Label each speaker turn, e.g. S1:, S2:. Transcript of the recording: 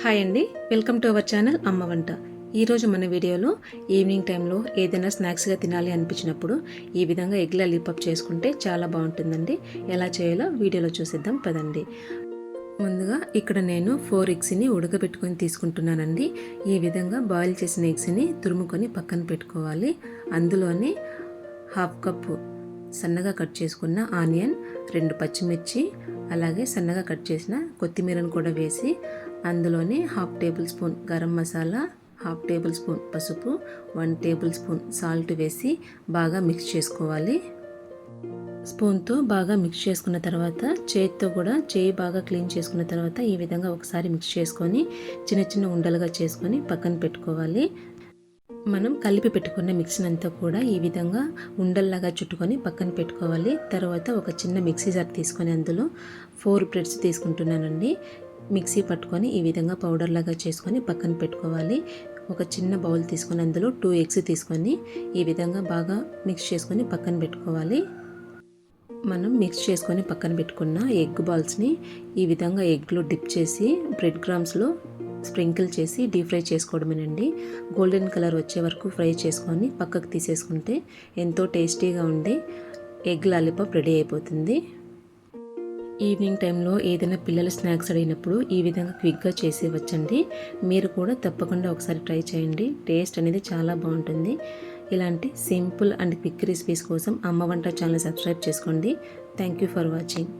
S1: Hi అండి, welcome to our channel అమ్మ వంట. ఈరోజు మన వీడియోలో ఈవినింగ్ టైంలో ఏదైనా స్నాక్స్గా తినాలి అనిపించినప్పుడు ఈ విధంగా ఎగ్ లాలీపాప్ చేసుకుంటే చాలా బాగుంటుందండి. ఎలా చేయాలో వీడియోలో చూసిద్దాం పదండి. ముందుగా ఇక్కడ నేను 4 ఎగ్స్ని ఉడకబెట్టుకొని తీసుకుంటున్నానండి. ఈ విధంగా బాయిల్ చేసిన ఎగ్స్ని తురుముకొని పక్కన పెట్టుకోవాలి. అందులోనే 1/2 కప్పు సన్నగా కట్ చేసుకున్న ఆనియన్, 2 పచ్చిమిర్చి, అలాగే సన్నగా కట్ చేసిన కొత్తిమీరను కూడా వేసి అందులోనే 1/2 table spoon garam masala, 1/2 table spoon పసుపు, 1 టేబుల్ స్పూన్ సాల్ట్ వేసి బాగా మిక్స్ చేసుకోవాలి. స్పూన్తో బాగా మిక్స్ చేసుకున్న తర్వాత చేతితో కూడా బాగా క్లీన్ చేసుకున్న తర్వాత ఈ విధంగా ఒకసారి మిక్స్ చేసుకొని చిన్న చిన్న ఉండలుగా చేసుకొని పక్కన పెట్టుకోవాలి. మనం కలిపి పెట్టుకున్న మిక్సీని అంతా కూడా ఈ విధంగా ఉండల్లాగా చుట్టుకొని పక్కన పెట్టుకోవాలి. తర్వాత ఒక చిన్న మిక్సీ జార్ తీసుకొని అందులో 4 బ్రెడ్స్ తీసుకుంటున్నానండి. మిక్సీ పట్టుకొని ఈ విధంగా పౌడర్ లాగా చేసుకొని పక్కన పెట్టుకోవాలి. ఒక చిన్న బౌల్ తీసుకొని అందులో 2 ఎగ్స్ తీసుకొని ఈ విధంగా బాగా మిక్స్ చేసుకొని పక్కన పెట్టుకోవాలి. మనం మిక్స్ చేసుకొని పక్కన పెట్టుకున్న ఎగ్ బాల్స్ని ఈ విధంగా ఎగ్లో డిప్ చేసి బ్రెడ్ క్రమ్స్లో స్ప్రింకిల్ చేసి డీప్ ఫ్రై చేసుకోవడమేనండి. గోల్డెన్ కలర్ వచ్చే వరకు ఫ్రై చేసుకొని పక్కకు తీసేసుకుంటే ఎంతో టేస్టీగా ఉండే ఎగ్ లాలీపాప్ రెడీ అయిపోతుంది. ఈవినింగ్ టైంలో ఏదైనా పిల్లల స్నాక్స్ అడిగినప్పుడు ఈ విధంగా క్విక్గా చేసేవచ్చండి. మీరు కూడా తప్పకుండా ఒకసారి ట్రై చేయండి. టేస్ట్ అనేది చాలా బాగుంటుంది. ఇలాంటి సింపుల్ అండ్ క్విక్ రెసిపీస్ కోసం అమ్మ వంట ఛానల్ సబ్స్క్రైబ్ చేసుకోండి. Thank you for watching.